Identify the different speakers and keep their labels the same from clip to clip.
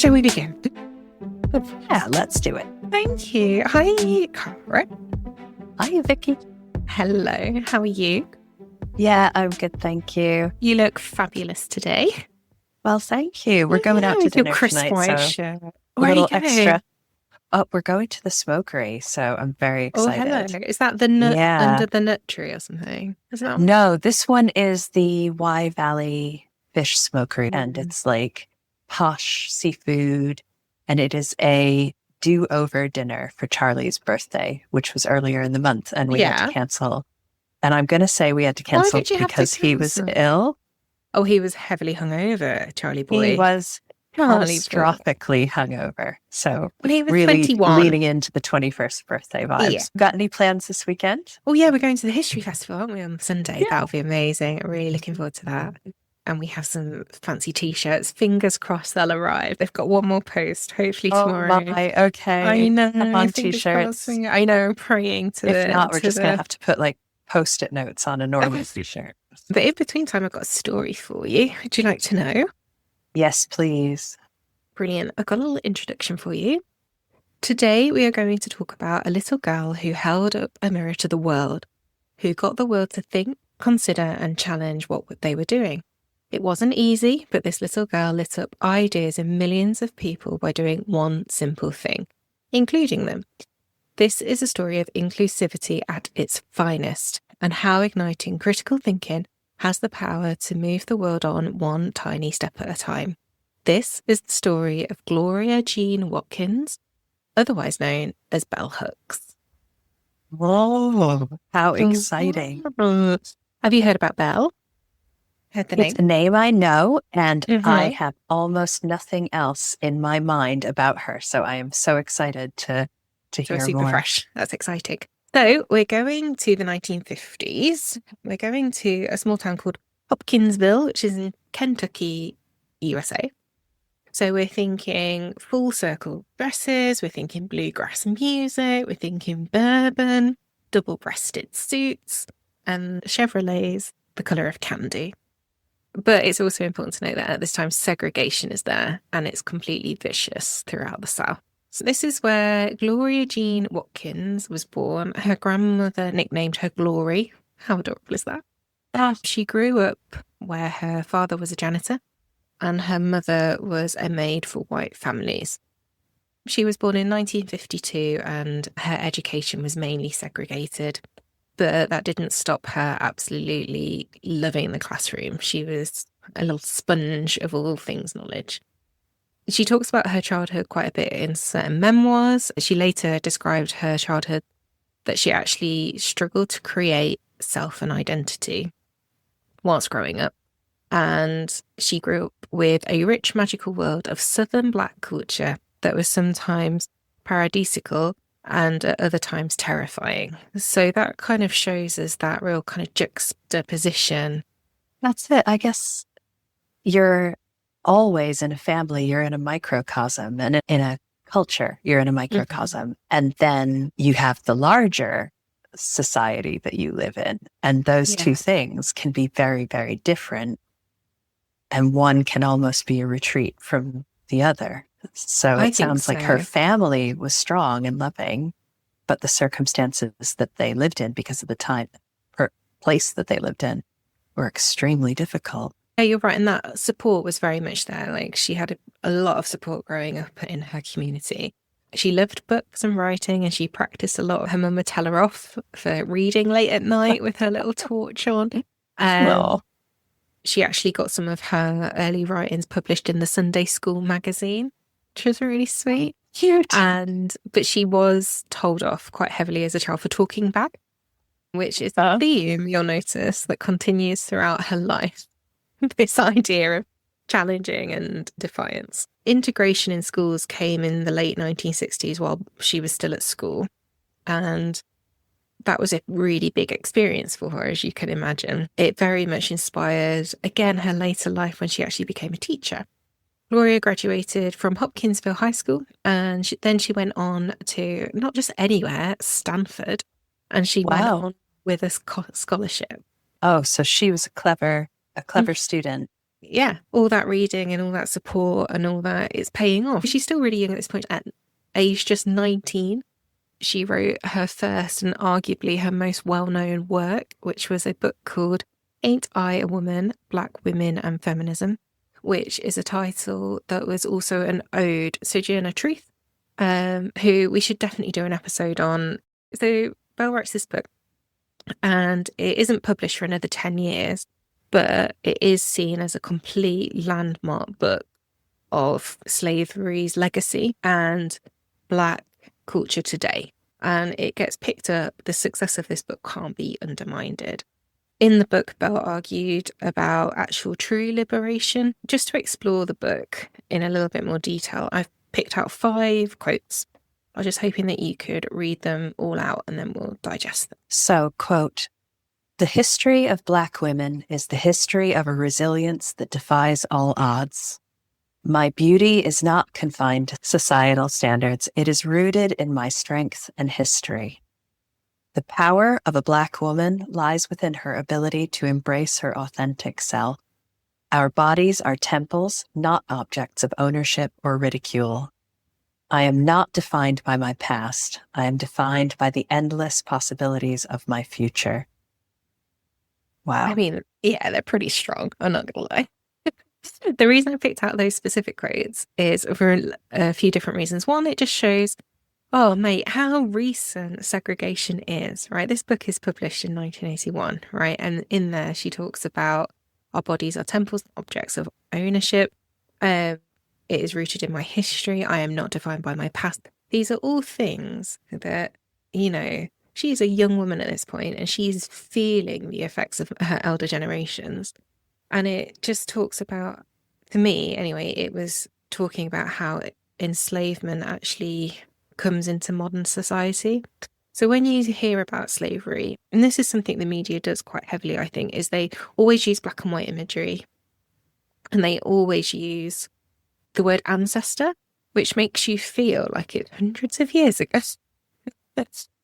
Speaker 1: Shall we begin?
Speaker 2: Yeah, let's do it.
Speaker 1: Thank you. Hi, Cara.
Speaker 2: Hi, Vicky.
Speaker 1: Hello. How are you?
Speaker 2: Yeah, I'm good, thank you.
Speaker 1: You look fabulous today.
Speaker 2: Well, thank you. We're going out to
Speaker 1: with your
Speaker 2: dinner
Speaker 1: crisp
Speaker 2: tonight,
Speaker 1: white
Speaker 2: so
Speaker 1: shirt.
Speaker 2: a
Speaker 1: Where are you
Speaker 2: little
Speaker 1: going?
Speaker 2: extra. Oh, we're going to the smokery, so I'm very
Speaker 1: Oh,
Speaker 2: excited.
Speaker 1: hello. Is that the nut
Speaker 2: Yeah.
Speaker 1: under the nut tree or something? Is that
Speaker 2: No, this one is the Y Valley Fish Smokery, and it's like posh seafood, and it is a do-over dinner for Charlie's birthday, which was earlier in the month, and we had to cancel. And I'm going to say we had to cancel
Speaker 1: did you have to
Speaker 2: because he was
Speaker 1: cancel?
Speaker 2: ill.
Speaker 1: Oh, he was heavily hungover, Charlie boy.
Speaker 2: He was catastrophically hungover. So
Speaker 1: he was
Speaker 2: really
Speaker 1: 21.
Speaker 2: leaning into the 21st birthday vibes.
Speaker 1: Yeah.
Speaker 2: Got any plans this weekend?
Speaker 1: Oh, yeah, we're going to the History Festival, aren't we, on Sunday?
Speaker 2: Yeah.
Speaker 1: That'll be amazing. I'm really looking forward to that. And we have some fancy T-shirts. Fingers crossed they'll arrive. They've got one more post, hopefully tomorrow.
Speaker 2: Okay.
Speaker 1: I know.
Speaker 2: Come on,
Speaker 1: fingers
Speaker 2: T-shirts.
Speaker 1: crossed. I know, I'm praying to
Speaker 2: If not, we're just going to have to put like Post-it notes on a normal T-shirt.
Speaker 1: But in between time, I've got a story for you. Would you like to know?
Speaker 2: Yes, please.
Speaker 1: Brilliant. I've got a little introduction for you. Today, we are going to talk about a little girl who held up a mirror to the world, who got the world to think, consider, and challenge what they were doing. It wasn't easy, but this little girl lit up ideas in millions of people by doing one simple thing, including them. This is a story of inclusivity at its finest, and how igniting critical thinking has the power to move the world on one tiny step at a time. This is the story of Gloria Jean Watkins, otherwise known as Bell Hooks.
Speaker 2: Whoa, how exciting.
Speaker 1: Have you heard about Bell? Heard the name?
Speaker 2: It's a name I know, and I have almost nothing else in my mind about her. So I am so excited to hear
Speaker 1: super
Speaker 2: more.
Speaker 1: Fresh. That's exciting. So we're going to the 1950s. We're going to a small town called Hopkinsville, which is in Kentucky, USA. So we're thinking full circle dresses, we're thinking bluegrass music, we're thinking bourbon, double-breasted suits, and Chevrolets, the colour of candy. But it's also important to note that at this time, segregation is there, and it's completely vicious throughout the South. So this is where Gloria Jean Watkins was born. Her grandmother nicknamed her Glory. How adorable is that? She grew up where her father was a janitor and her mother was a maid for white families. She was born in 1952 and her education was mainly segregated, but that didn't stop her absolutely loving the classroom. She was a little sponge of all things knowledge. She talks about her childhood quite a bit in certain memoirs. She later described her childhood that she actually struggled to create self and identity whilst growing up. And she grew up with a rich, magical world of Southern Black culture that was sometimes paradisical and at other times terrifying. So that kind of shows us that real kind of juxtaposition.
Speaker 2: That's it. I guess you're always in a family, you're in a microcosm, and in a culture, you're in a microcosm. And then you have the larger society that you live in. And those two things can be very, very different. And one can almost be a retreat from the other. So it sounds like her family was strong and loving, but the circumstances that they lived in because of the time or place that they lived in were extremely difficult.
Speaker 1: Yeah, you're right. And that support was very much there. Like she had a lot of support growing up in her community. She loved books and writing and she practiced a lot. Her mum would tell her off for reading late at night with her little torch on. She actually got some of her early writings published in the Sunday School magazine, which was really sweet.
Speaker 2: Cute.
Speaker 1: But she was told off quite heavily as a child for talking back, which is a theme you'll notice that continues throughout her life. This idea of challenging and defiance. Integration in schools came in the late 1960s while she was still at school. And that was a really big experience for her, as you can imagine. It very much inspired, again, her later life when she actually became a teacher. Gloria graduated from Hopkinsville High School, and then she went on to not just anywhere, Stanford, and she went on with a scholarship.
Speaker 2: Oh, so she was a clever student.
Speaker 1: yeah, all that reading and all that support and all that, it's paying off. She's still really young at this point, at age just 19. She wrote her first and arguably her most well-known work, which was a book called Ain't I a Woman? Black Women and Feminism, which is a title that was also an ode to Sojourner Truth, who we should definitely do an episode on. So Belle writes this book, and it isn't published for another 10 years, but it is seen as a complete landmark book of slavery's legacy and Black culture today. And it gets picked up. The success of this book can't be undermined. In the book, Belle argued about actual true liberation. Just to explore the book in a little bit more detail, I've picked out 5 quotes. I was just hoping that you could read them all out and then we'll digest them.
Speaker 2: So, quote, "The history of Black women is the history of a resilience that defies all odds. My beauty is not confined to societal standards. It is rooted in my strength and history. The power of a Black woman lies within her ability to embrace her authentic self. Our bodies are temples, not objects of ownership or ridicule. I am not defined by my past. I am defined by the endless possibilities of my future." Wow.
Speaker 1: I mean, yeah, they're pretty strong. I'm not going to lie. The reason I picked out those specific quotes is for a few different reasons. One, it just shows, oh, mate, how recent segregation is, right? This book is published in 1981, right? And in there, she talks about our bodies are temples, objects of ownership. It is rooted in my history. I am not defined by my past. These are all things that, she's a young woman at this point and she's feeling the effects of her elder generations. And it just talks about, for me anyway, it was talking about how enslavement actually comes into modern society. So when you hear about slavery, and this is something the media does quite heavily, I think, is they always use black and white imagery. And they always use the word ancestor, which makes you feel like it's hundreds of years ago.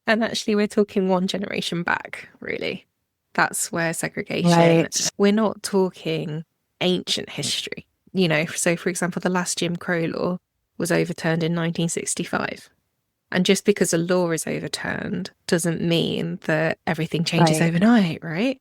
Speaker 1: And actually, we're talking one generation back, really. That's where segregation,
Speaker 2: Right.
Speaker 1: We're not talking ancient history. So for example, the last Jim Crow law was overturned in 1965. And just because a law is overturned doesn't mean that everything changes
Speaker 2: Right.
Speaker 1: overnight, right?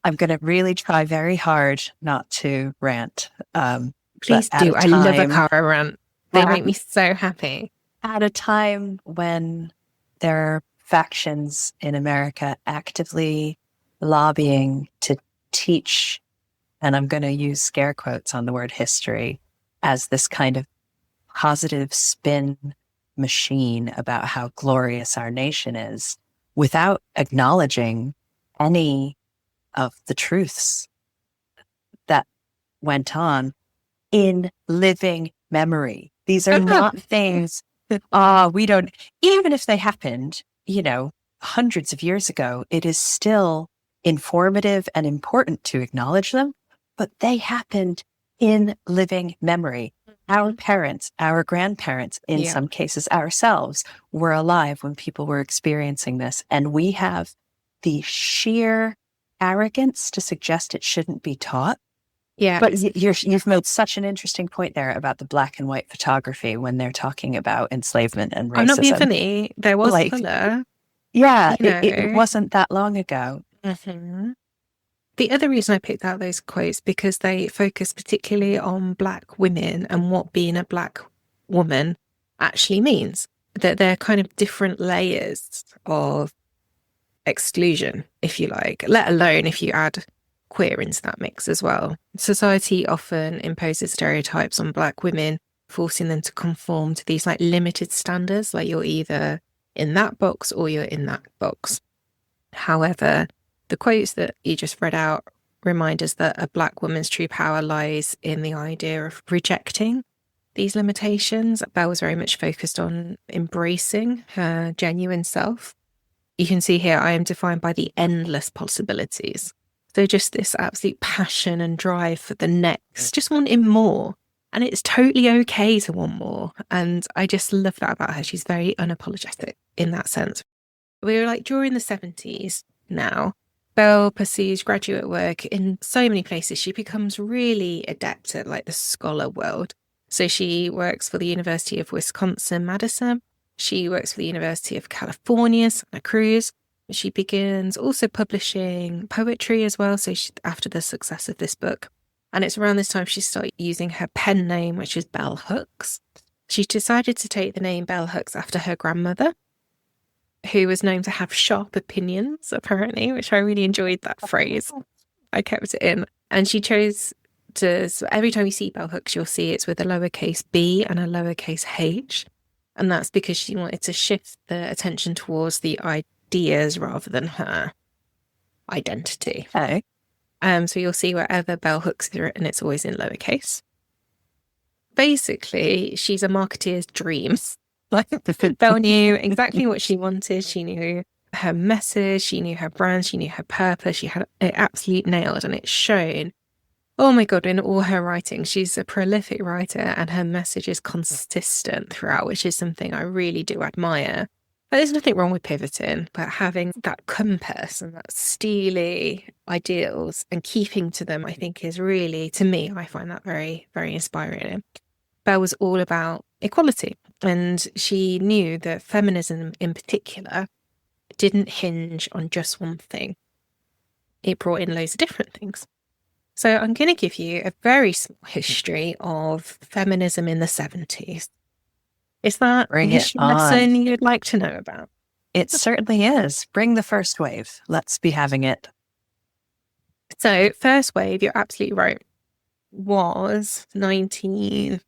Speaker 2: I'm going to really try very hard not to rant.
Speaker 1: Please do. I love a Cara rant. They make me so happy.
Speaker 2: At a time when there are factions in America actively lobbying to teach, and I'm going to use scare quotes on the word history, as this kind of positive spin machine about how glorious our nation is, without acknowledging any of the truths that went on in living memory. These are not things, we don't, even if they happened, hundreds of years ago, it is still informative and important to acknowledge them, but they happened in living memory. Our parents, our grandparents, in some cases ourselves, were alive when people were experiencing this. And we have the sheer arrogance to suggest it shouldn't be taught.
Speaker 1: Yeah.
Speaker 2: But you've made such an interesting point there about the black and white photography when they're talking about enslavement and racism.
Speaker 1: I'm not being funny. There was colour.
Speaker 2: Yeah, it wasn't that long ago.
Speaker 1: Mm-hmm. The other reason I picked out those quotes, because they focus particularly on Black women and what being a Black woman actually means. That they're kind of different layers of exclusion, if you like, let alone if you add queer into that mix as well. Society often imposes stereotypes on Black women, forcing them to conform to these limited standards, like you're either in that box or you're in that box. However, the quotes that you just read out remind us that a Black woman's true power lies in the idea of rejecting these limitations. Belle was very much focused on embracing her genuine self. You can see here, I am defined by the endless possibilities. So just this absolute passion and drive for the next, just wanting more. And it's totally okay to want more. And I just love that about her. She's very unapologetic in that sense. We were during the 70s now, Belle pursues graduate work in so many places. She becomes really adept at like the scholar world. So she works for the University of Wisconsin-Madison. She works for the University of California, Santa Cruz. She begins also publishing poetry as well. So after the success of this book, and it's around this time she started using her pen name, which is Bell Hooks. She decided to take the name Bell Hooks after her grandmother, who was known to have sharp opinions, apparently, which I really enjoyed that phrase. I kept it in. And she chose to, so every time you see bell hooks, you'll see it's with a lowercase b and a lowercase h. And that's because she wanted to shift the attention towards the ideas rather than her identity.
Speaker 2: Okay.
Speaker 1: So you'll see wherever bell hooks is written, it's always in lowercase. Basically, she's a marketeer's dream. Like Belle knew exactly what she wanted. She knew her message. She knew her brand. She knew her purpose. She had it absolutely nailed, and it's shown. Oh my God, in all her writing. She's a prolific writer, and her message is consistent throughout, which is something I really do admire. But there's nothing wrong with pivoting, but having that compass and that steely ideals and keeping to them, I think is really, to me, I find that very, very inspiring. Belle was all about equality, and she knew that feminism in particular didn't hinge on just one thing. It brought in loads of different things. So I'm going to give you a very small history of feminism in the 70s. Is that a history lesson you'd like to know about?
Speaker 2: It certainly is. Bring the first wave. Let's be having it.
Speaker 1: So first wave, you're absolutely right, was 1920s,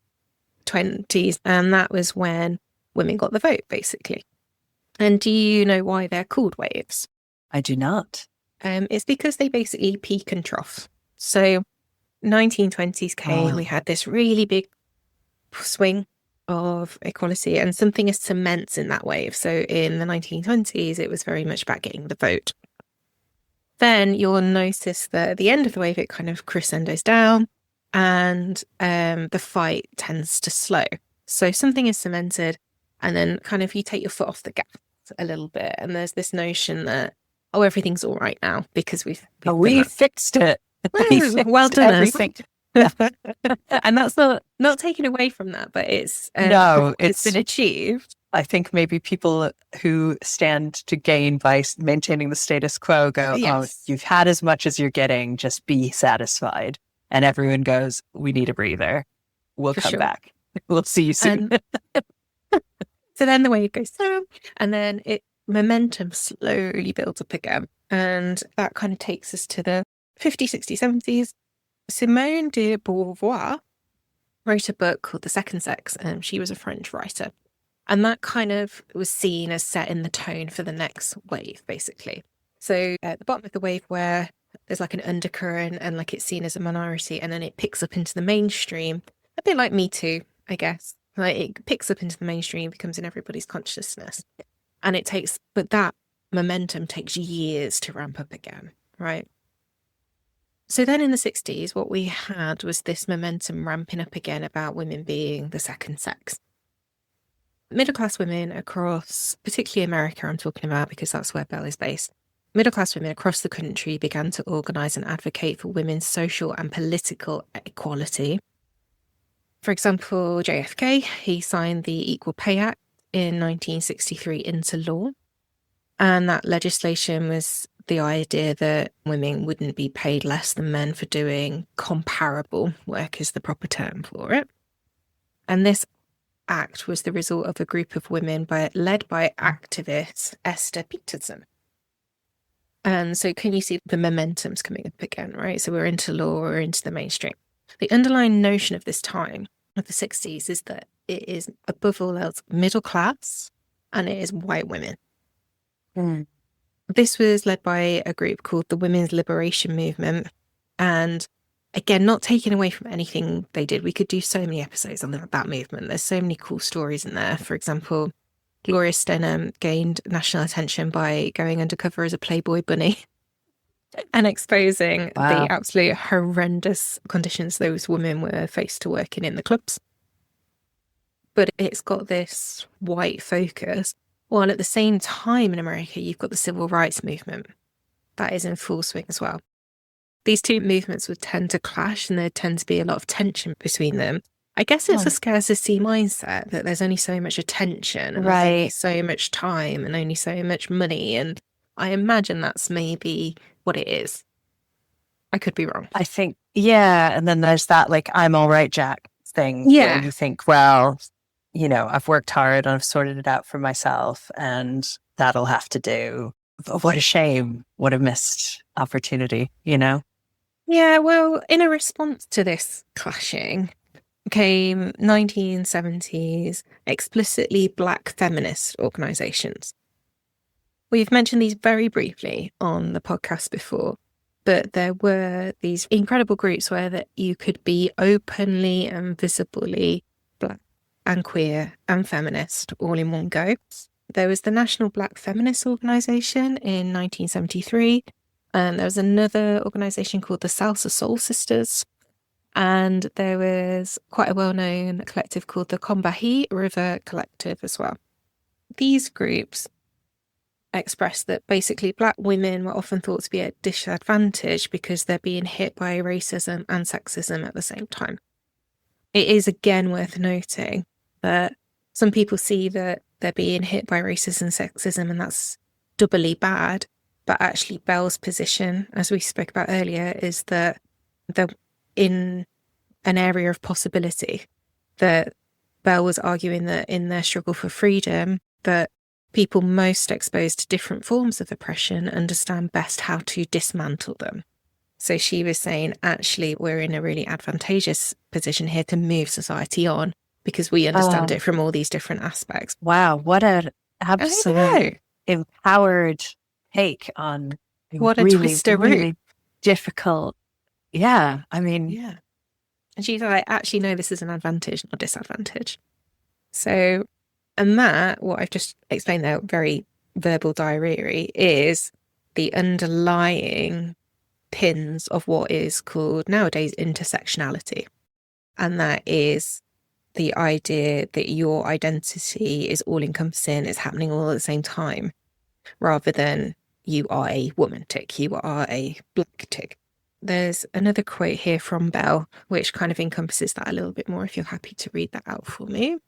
Speaker 1: and that was when women got the vote, basically. And do you know why they're called waves?
Speaker 2: I do not.
Speaker 1: It's because they basically peak and trough. So 1920s came, we had this really big swing of equality, and something is cements in that wave. So in the 1920s, it was very much about getting the vote. Then you'll notice that at the end of the wave, it kind of crescendos down, and the fight tends to slow. So something is cemented, and then kind of you take your foot off the gas a little bit, and there's this notion that, oh, everything's all right now because we
Speaker 2: fixed it.
Speaker 1: Well done,
Speaker 2: everything.
Speaker 1: And that's not taken away from that, but it's been achieved.
Speaker 2: I think maybe people who stand to gain by maintaining the status quo go, yes. Oh, you've had as much as you're getting, just be satisfied. And everyone goes, we need a breather. We'll come back. We'll see you soon.
Speaker 1: So then the wave goes down, and then momentum slowly builds up again. And that kind of takes us to the 50s, 60s, 70s. Simone de Beauvoir wrote a book called The Second Sex, and she was a French writer. And that kind of was seen as setting the tone for the next wave, basically. So at the bottom of the wave, where there's like an undercurrent and like it's seen as a minority, and then it picks up into the mainstream, a bit like Me Too, I guess. Like it picks up into the mainstream, becomes in everybody's consciousness. And but that momentum takes years to ramp up again, right? So then in the 60s, what we had was this momentum ramping up again about women being the second sex. Middle-class women across, particularly America, I'm talking about because that's where Belle is based. Middle-class women across the country began to organise and advocate for women's social and political equality. For example, JFK, he signed the Equal Pay Act in 1963 into law. And that legislation was the idea that women wouldn't be paid less than men for doing comparable work, is the proper term for it. And this act was the result of a group of women led by activist Esther Peterson. And so can you see the momentum's coming up again, right? So we're into law, we're into the mainstream. The underlying notion of this time, of the 60s, is that it is above all else middle class and it is white women.
Speaker 2: Mm.
Speaker 1: This was led by a group called the Women's Liberation Movement. And again, not taking away from anything they did. We could do so many episodes on that movement. There's so many cool stories in there. For example, Gloria Steinem gained national attention by going undercover as a Playboy bunny and exposing the absolute horrendous conditions those women were faced to working in the clubs. But it's got this white focus. While at the same time in America, you've got the civil rights movement. that is in full swing as well. These two movements would tend to clash, and there tend to be a lot of tension between them. I guess it's a scarcity mindset that there's only so much attention, and there's only so much time, and only so much money. And I imagine that's maybe what it is. I could be wrong.
Speaker 2: I think, yeah. And then there's that, like, I'm all right, Jack thing.
Speaker 1: Yeah.
Speaker 2: Where you think, well, you know, I've worked hard and I've sorted it out for myself, and that'll have to do. What a shame. What a missed opportunity, you know?
Speaker 1: Yeah, well, in a response to this clashing came 1970s explicitly Black feminist organisations. We've mentioned these very briefly on the podcast before, but there were these incredible groups where that you could be openly and visibly Black and queer and feminist all in one go. There was the National Black Feminist Organisation in 1973, and there was another organisation called the Salsa Soul Sisters, and there was quite a well-known collective called the Combahee River Collective as well. These groups expressed that basically Black women were often thought to be at disadvantage because they're being hit by racism and sexism at the same time. It is again worth noting that some people see that they're being hit by racism and sexism, and that's doubly bad. But actually, Belle's position, as we spoke about earlier, is that they're in an area of possibility. That Belle was arguing that in their struggle for freedom, that people most exposed to different forms of oppression understand best how to dismantle them. So she was saying, actually, we're in a really advantageous position here to move society on because we understand it from all these different aspects.
Speaker 2: Wow, what an absolute empowered take on
Speaker 1: what a
Speaker 2: really,
Speaker 1: twister
Speaker 2: really difficult. Yeah, I mean,
Speaker 1: yeah. And she's like, actually, no, this is an advantage, not disadvantage. So, and that, what I've just explained there, very verbal diarrhea, is the underlying pins of what is called nowadays intersectionality. And that is the idea that your identity is all encompassing, it's happening all at the same time, rather than you are a woman tick, you are a Black tick. There's another quote here from Belle, which kind of encompasses that a little bit more, if you're happy to read that out for me.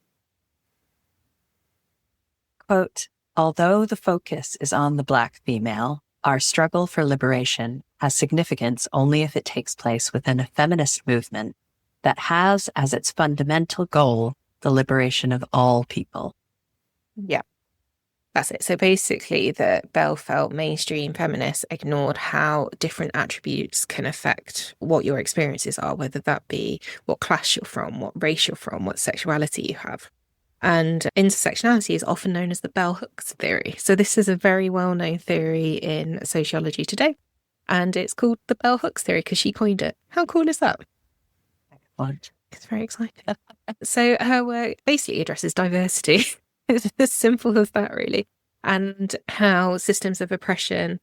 Speaker 2: Quote, although the focus is on the Black female, our struggle for liberation has significance only if it takes place within a feminist movement that has as its fundamental goal the liberation of all people.
Speaker 1: Yeah. That's it. So basically, that Belle felt mainstream feminists ignored how different attributes can affect what your experiences are, whether that be what class you're from, what race you're from, what sexuality you have. And intersectionality is often known as the bell hooks theory. So this is a very well-known theory in sociology today. And it's called the bell hooks theory because she coined it. How cool is that?
Speaker 2: What?
Speaker 1: It's very exciting. So her work basically addresses diversity. It's as simple as that, really. And how systems of oppression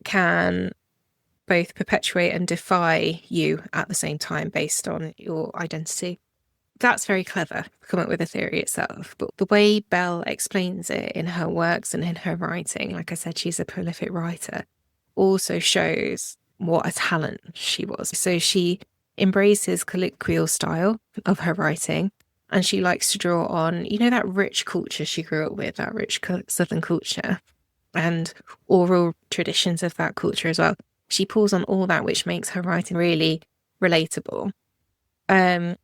Speaker 1: can both perpetuate and defy you at the same time based on your identity. That's very clever, come up with a theory itself. But the way Belle explains it in her works and in her writing, like I said, she's a prolific writer, also shows what a talent she was. So she embraces colloquial style of her writing, and she likes to draw on, you know, that rich culture she grew up with, that rich Southern culture and oral traditions of that culture as well. She pulls on all that, which makes her writing really relatable. And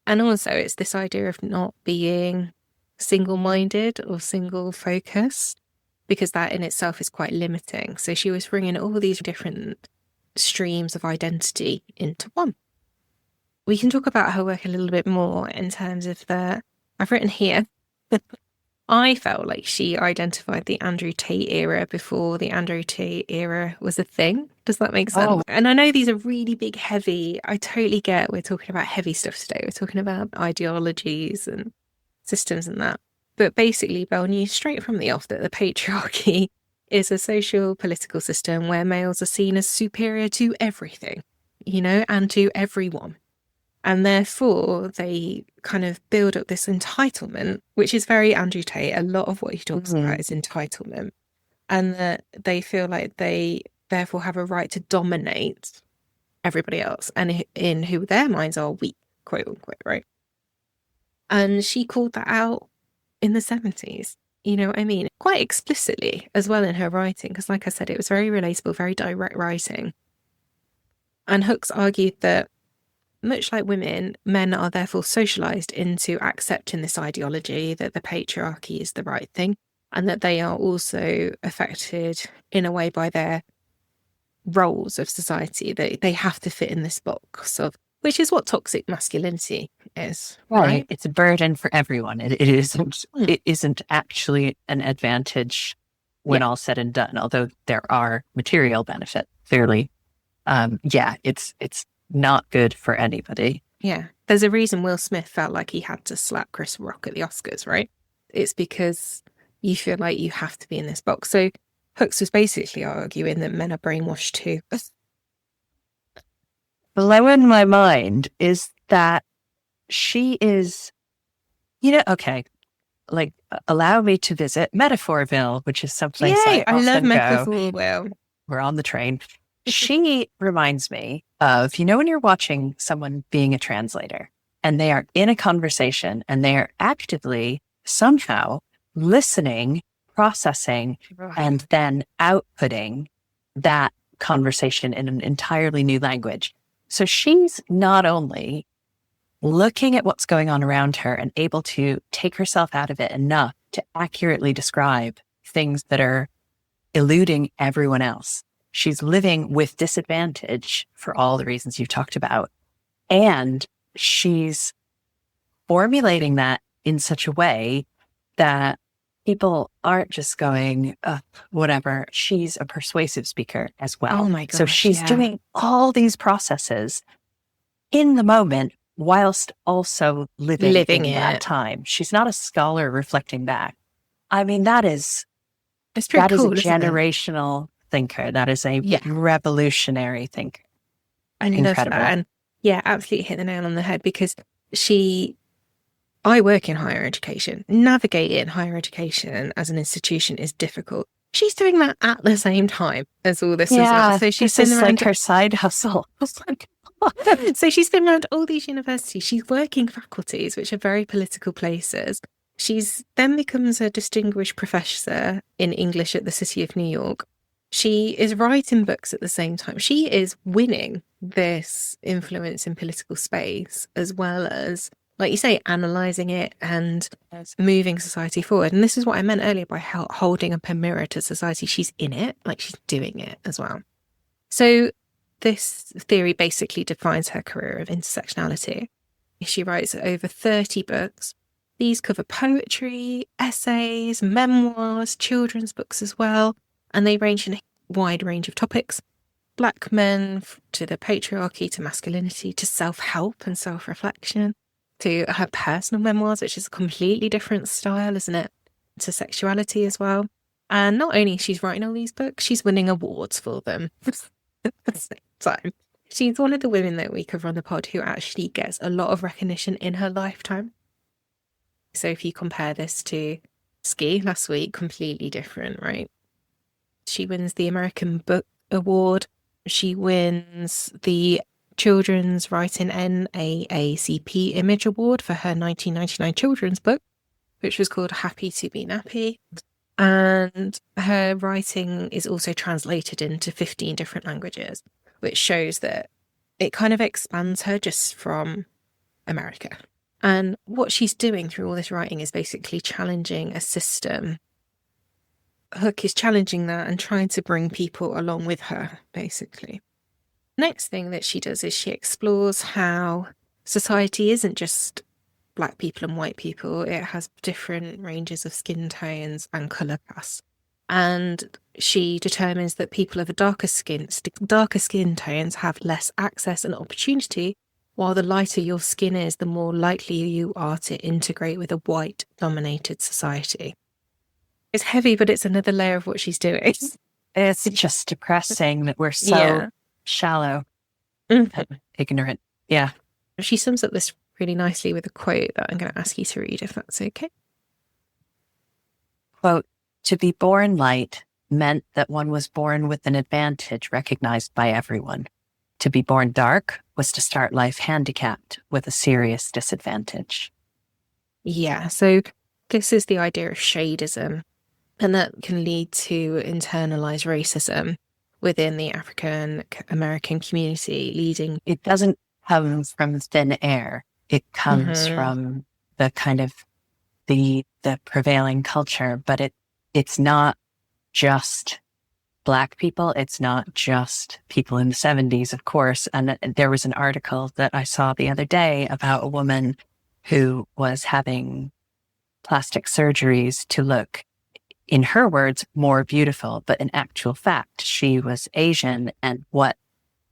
Speaker 1: also it's this idea of not being single-minded or single-focused, because that in itself is quite limiting. So she was bringing all these different streams of identity into one. We can talk about her work a little bit more in terms of I've written here, I felt like she identified the Andrew Tate era before the Andrew Tate era was a thing. Does that make sense? And I know these are really big, heavy, I totally get we're talking about heavy stuff today. We're talking about ideologies and systems and that. But basically, Belle knew straight from the off that the patriarchy is a socio-political system where males are seen as superior to everything, you know, and to everyone. And therefore, they kind of build up this entitlement, which is very Andrew Tate. A lot of what he talks about is entitlement. And that they feel like they therefore have a right to dominate everybody else and in who their minds are weak, quote unquote, right? And she called that out in the 70s. You know what I mean? Quite explicitly as well in her writing, because like I said, it was very relatable, very direct writing. And Hooks argued that much like women, men are therefore socialized into accepting this ideology that the patriarchy is the right thing, and that they are also affected in a way by their roles of society. They have to fit in this box of, which is what toxic masculinity is, right?
Speaker 2: It's a burden for everyone. It isn't actually an advantage when all said and done, although there are material benefits, clearly. It's not good for anybody.
Speaker 1: Yeah. There's a reason Will Smith felt like he had to slap Chris Rock at the Oscars, right? It's because you feel like you have to be in this box. So Hooks was basically arguing that men are brainwashed too.
Speaker 2: Blowing my mind is that she is, like, allow me to visit Metaphorville, which is someplace I
Speaker 1: love
Speaker 2: often go.
Speaker 1: Metaphorville.
Speaker 2: We're on the train. She reminds me of, when you're watching someone being a translator and they are in a conversation and they are actively somehow listening, processing, and then outputting that conversation in an entirely new language. So she's not only looking at what's going on around her and able to take herself out of it enough to accurately describe things that are eluding everyone else. She's living with disadvantage for all the reasons you've talked about. And she's formulating that in such a way that people aren't just going, whatever. She's a persuasive speaker as well.
Speaker 1: Oh my gosh,
Speaker 2: so she's doing all these processes in the moment whilst also living in that time. She's not a scholar reflecting back. I mean, it's pretty cool, is a generational thinker. That is a revolutionary thinker.
Speaker 1: I love that. And absolutely hit the nail on the head, because I work in higher education. Navigating higher education as an institution is difficult. She's doing that at the same time as all this as well. So she's been around
Speaker 2: her side hustle.
Speaker 1: So she's been around all these universities. She's working faculties, which are very political places. She's then becomes a distinguished professor in English at the City of New York. She is writing books at the same time. She is winning this influence in political space, as well as, like you say, analysing it and moving society forward. And this is what I meant earlier by holding up a mirror to society. She's in it, like she's doing it as well. So this theory basically defines her career of intersectionality. She writes over 30 books. These cover poetry, essays, memoirs, children's books as well. And they range in a wide range of topics. Black men, to the patriarchy, to masculinity, to self-help and self-reflection, to her personal memoirs, which is a completely different style, isn't it? To sexuality as well. And not only she's writing all these books, she's winning awards for them at the same time. She's one of the women that we cover on the pod who actually gets a lot of recognition in her lifetime. So if you compare this to Ski last week, completely different, right? She wins the American Book Award. She wins the Children's Writing NAACP Image Award for her 1999 children's book, which was called Happy to be Nappy. And her writing is also translated into 15 different languages, which shows that it kind of expands her just from America. And what she's doing through all this writing is basically challenging a system. Hook is challenging that and trying to bring people along with her, basically. Next thing that she does is she explores how society isn't just Black people and white people. It has different ranges of skin tones and colour casts. And she determines that people of a darker skin tones have less access and opportunity, while the lighter your skin is, the more likely you are to integrate with a white-dominated society. It's heavy, but it's another layer of what she's doing.
Speaker 2: It's just depressing that we're so shallow and ignorant. Yeah.
Speaker 1: She sums up this really nicely with a quote that I'm going to ask you to read, if that's okay.
Speaker 2: Quote, "To be born light meant that one was born with an advantage recognized by everyone. To be born dark was to start life handicapped with a serious disadvantage.
Speaker 1: Yeah, so this is the idea of shadeism, and that can lead to internalized racism within the African American community, leading.
Speaker 2: It doesn't come from thin air. It comes from the kind of the prevailing culture, but it's not just Black people. It's not just people in the 70s, of course. And there was an article that I saw the other day about a woman who was having plastic surgeries to look, in her words, more beautiful. But in actual fact, she was Asian. And what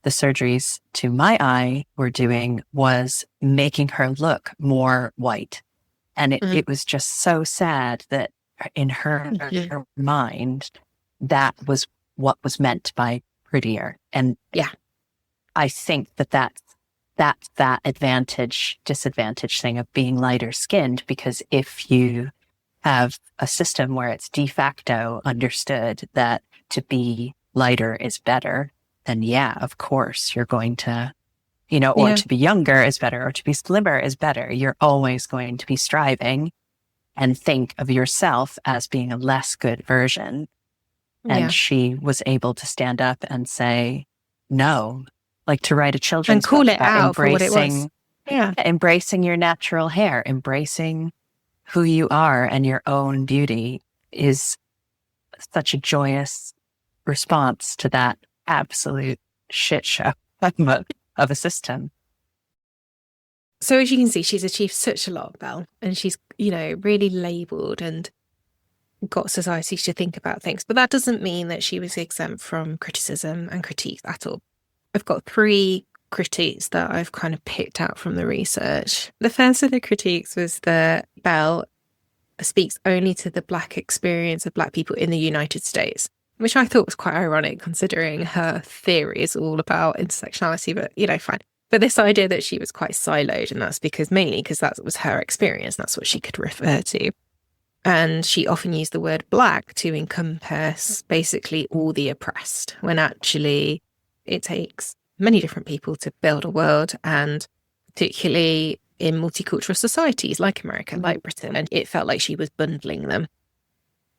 Speaker 2: the surgeries, to my eye, were doing was making her look more white. And it was just so sad that in her mind, that was what was meant by prettier. And
Speaker 1: Yeah.
Speaker 2: I think that's that advantage, disadvantage thing of being lighter skinned, because if you have a system where it's de facto understood that to be lighter is better, then yeah, of course you're going to, or to be younger is better, or to be slimmer is better. You're always going to be striving and think of yourself as being a less good version. And she was able to stand up and say, no, like to write a children's
Speaker 1: and call
Speaker 2: book
Speaker 1: it
Speaker 2: about
Speaker 1: out for what it was.
Speaker 2: Embracing your natural hair, embracing who you are and your own beauty is such a joyous response to that absolute shit show of a system.
Speaker 1: So as you can see, she's achieved such a lot, Belle, and she's, really labelled and got society to think about things. But that doesn't mean that she was exempt from criticism and critique at all. I've got 3 critiques that I've kind of picked out from the research. The first of the critiques was that Belle speaks only to the Black experience of Black people in the United States, which I thought was quite ironic considering her theory is all about intersectionality, but, fine. But this idea that she was quite siloed, and that's mainly because that was her experience. That's what she could refer to. And she often used the word Black to encompass basically all the oppressed, when actually it takes many different people to build a world, and particularly in multicultural societies like America, like Britain, and it felt like she was bundling them.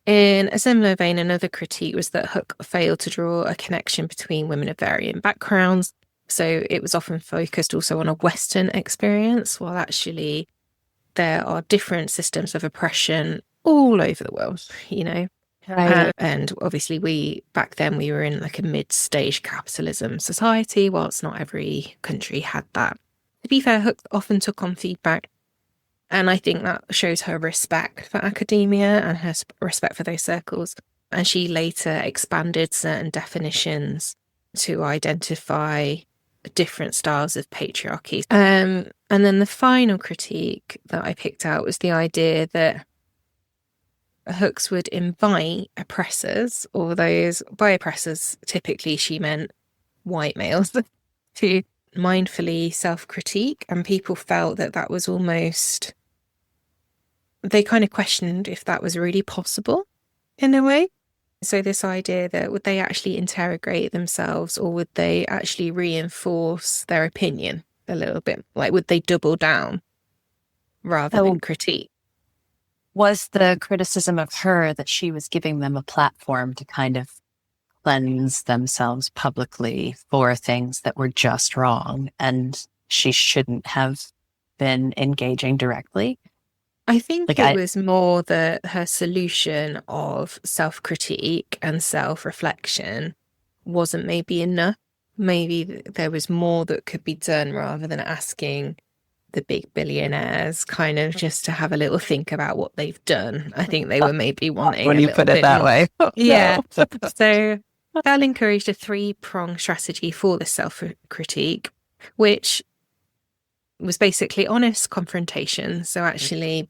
Speaker 1: In a similar vein, another critique was that Hook failed to draw a connection between women of varying backgrounds. So it was often focused also on a Western experience, while actually there are different systems of oppression all over the world,
Speaker 2: Right.
Speaker 1: And obviously back then we were in like a mid-stage capitalism society, whilst not every country had that. To be fair, Hook often took on feedback, and I think that shows her respect for academia and her respect for those circles. And she later expanded certain definitions to identify different styles of patriarchy. And then the final critique that I picked out was the idea that Hooks would invite oppressors, or those, by oppressors, typically she meant white males, to mindfully self-critique, and people felt that was almost, they kind of questioned if that was really possible in a way. So this idea that would they actually interrogate themselves, or would they actually reinforce their opinion a little bit? Like, would they double down rather than critique?
Speaker 2: Was the criticism of her that she was giving them a platform to kind of cleanse themselves publicly for things that were just wrong, and she shouldn't have been engaging directly?
Speaker 1: I think it was more that her solution of self-critique and self-reflection wasn't maybe enough. Maybe there was more that could be done, rather than asking the big billionaires kind of just to have a little think about what they've done. I think they were maybe wanting
Speaker 2: when you put it that way.
Speaker 1: Yeah. So Bell encouraged a 3-pronged strategy for the self-critique, which was basically honest confrontation. So actually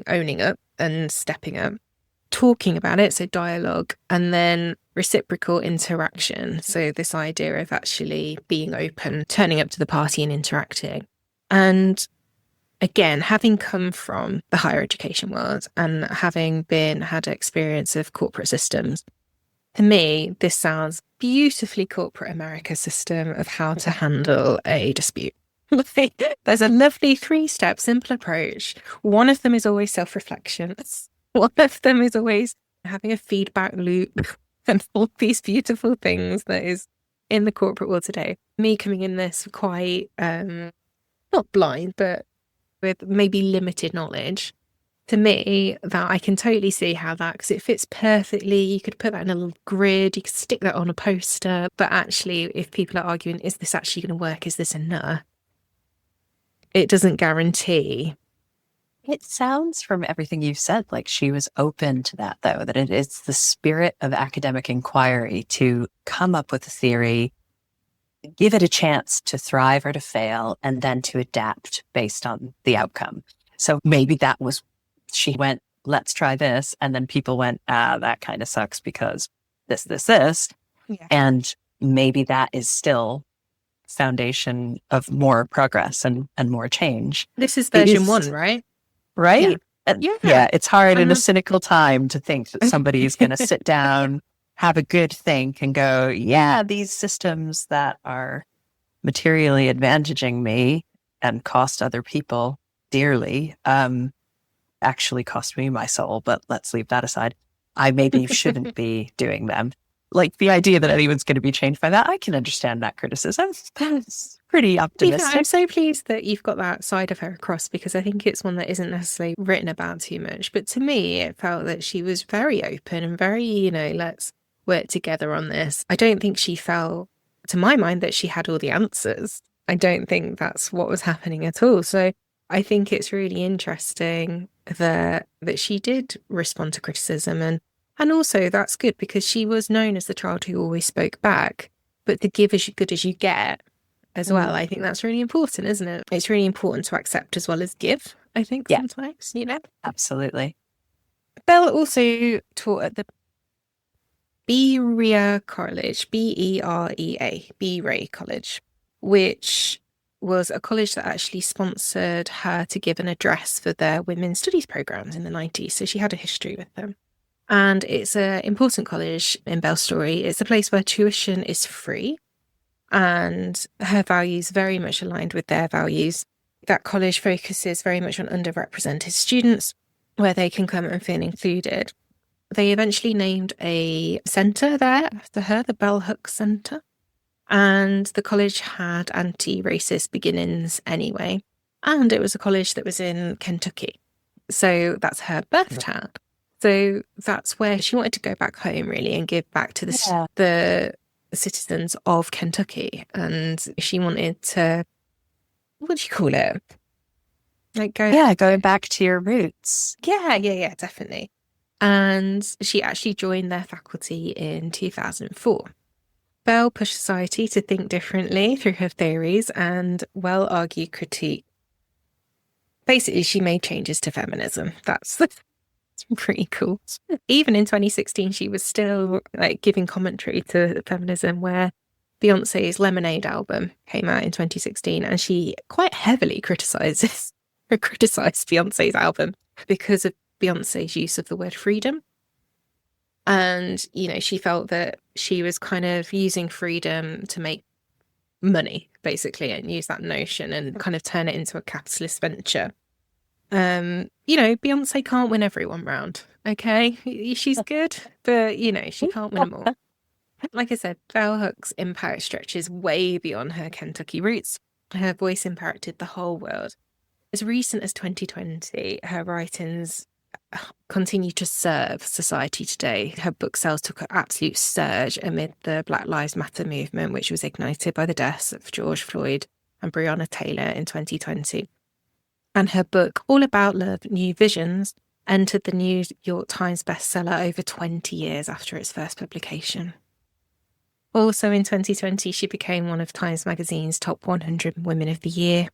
Speaker 1: owning up and stepping up, talking about it, so dialogue, and then reciprocal interaction. So this idea of actually being open, turning up to the party and interacting. And again, having come from the higher education world and having had experience of corporate systems, To me, this sounds beautifully corporate America system of how to handle a dispute. There's a lovely 3-step simple approach. One of them is always self-reflection. One of them is always having a feedback loop and all these beautiful things that is in the corporate world today. Me coming in this quite not blind, but with maybe limited knowledge. To me, that I can totally see how that, because it fits perfectly. You could put that in a little grid, you could stick that on a poster. But actually, if people are arguing, is this actually going to work? Is this enough? It doesn't guarantee.
Speaker 2: It sounds from everything you've said like she was open to that, though, that it is the spirit of academic inquiry to come up with a theory, give it a chance to thrive or to fail, and then to adapt based on the outcome. So maybe that was, she went, let's try this. And then people went, that kind of sucks because this.
Speaker 1: Yeah.
Speaker 2: And maybe that is still foundation of more progress and more change.
Speaker 1: This is version 1, right?
Speaker 2: Right?
Speaker 1: Yeah.
Speaker 2: It's hard in a cynical time to think that somebody's going to sit down, have a good think and go, yeah, these systems that are materially advantaging me and cost other people dearly, actually cost me my soul, but let's leave that aside. I maybe shouldn't be doing them. Like the idea that anyone's going to be changed by that, I can understand that criticism. That's pretty optimistic.
Speaker 1: I'm so pleased that you've got that side of her across, because I think it's one that isn't necessarily written about too much. But to me, it felt that she was very open and very, let's work together on this. I don't think she felt, to my mind, that she had all the answers. I don't think that's what was happening at all. So I think it's really interesting that she did respond to criticism, and also that's good because she was known as the child who always spoke back, but to give as good as you get as well. I think that's really important, isn't it? It's really important to accept as well as give, I think, sometimes,
Speaker 2: Absolutely.
Speaker 1: Bell also taught at the Berea College, Berea College, which was a college that actually sponsored her to give an address for their women's studies programs in the 90s. So she had a history with them. And it's an important college in Bell's story. It's a place where tuition is free, and her values very much aligned with their values. That college focuses very much on underrepresented students, where they can come and feel included. They eventually named a centre there after her, the Bell Hooks Centre. And the college had anti-racist beginnings anyway. And it was a college that was in Kentucky. So that's her birth town. So that's where she wanted to go back home, really, and give back to the citizens of Kentucky. And she wanted to, what do you call it?
Speaker 2: Going back to your roots.
Speaker 1: Yeah, definitely. And she actually joined their faculty in 2004. Bell pushed society to think differently through her theories and well-argued critique. Basically, she made changes to feminism. That's pretty cool. Even in 2016, she was still giving commentary to feminism, where Beyonce's Lemonade album came out in 2016, and she quite heavily criticized Beyonce's album because of Beyonce's use of the word freedom. And, she felt that she was kind of using freedom to make money, basically, and use that notion and kind of turn it into a capitalist venture. Beyonce can't win everyone round, okay? She's good, but, she can't win them all. Like I said, Bell Hooks' impact stretches way beyond her Kentucky roots. Her voice impacted the whole world. As recent as 2020, her writings continue to serve society today. Her book sales took an absolute surge amid the Black Lives Matter movement, which was ignited by the deaths of George Floyd and Breonna Taylor in 2020. And her book, All About Love, New Visions, entered the New York Times bestseller over 20 years after its first publication. Also in 2020, she became one of Times Magazine's top 100 women of the year.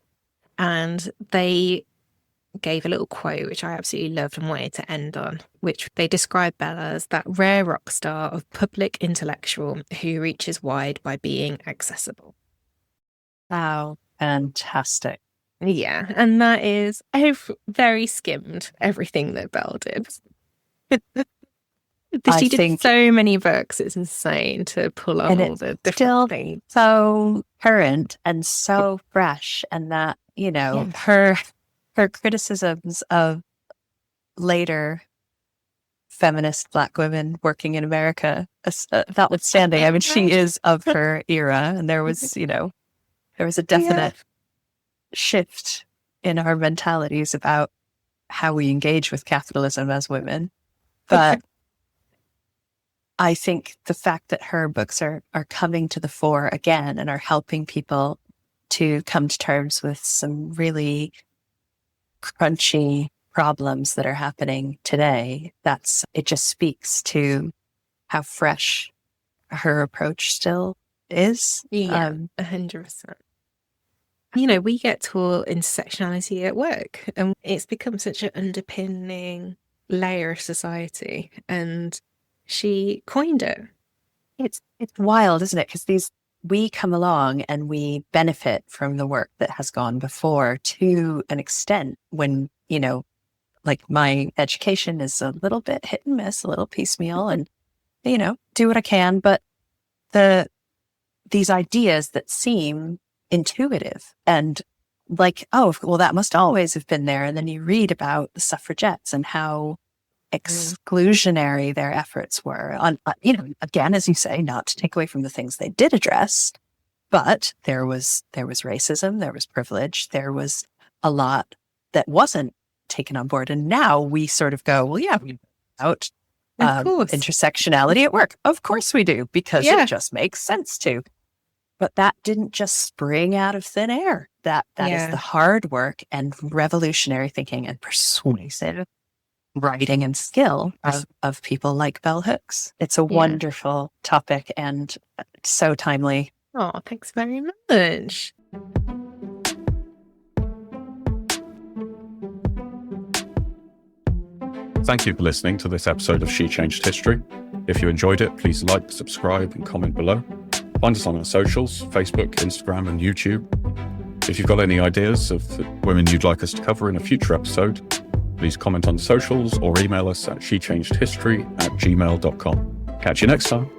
Speaker 1: And they gave a little quote, which I absolutely loved and wanted to end on, which they described Bella as that rare rock star of public intellectual who reaches wide by being accessible.
Speaker 2: Wow, fantastic.
Speaker 1: Yeah, and that is very skimmed everything that Belle did. She did so many books. It's insane to pull on all the different things.
Speaker 2: So current and so fresh, and that, you know, her criticisms of later feminist Black women working in America, notwithstanding, I mean, she is of her era, and there was, you know, there was a definite shift in our mentalities about how we engage with capitalism as women. But I think the fact that her books are coming to the fore again and are helping people to come to terms with some really crunchy problems that are happening today, it just speaks to how fresh her approach still is.
Speaker 1: 100%. You know, we get taught intersectionality at work, and it's become such an underpinning layer of society, and she coined it.
Speaker 2: It's wild, isn't it? Because we come along and we benefit from the work that has gone before to an extent when, you know, like my education is a little bit hit and miss, a little piecemeal, and, you know, do what I can. But these ideas that seem intuitive and like, oh, well, that must always have been there. And then you read about the suffragettes and how exclusionary their efforts were on, you know, again, as you say, not to take away from the things they did address, but there was racism, there was privilege, there was a lot that wasn't taken on board. And now we sort of go, well, yeah, we out intersectionality at work. Of course we do, because it just makes sense to. But that didn't just spring out of thin air. That is the hard work and revolutionary thinking and persuasive writing and skill of people like Bell Hooks. It's a wonderful topic and so timely.
Speaker 1: Oh, thanks very much.
Speaker 3: Thank you for listening to this episode of She Changed History. If you enjoyed it, please like, subscribe, and comment below. Find us on our socials, Facebook, Instagram, and YouTube. If you've got any ideas of women you'd like us to cover in a future episode, please comment on socials or email us at shechangedhistory@gmail.com. Catch you next time.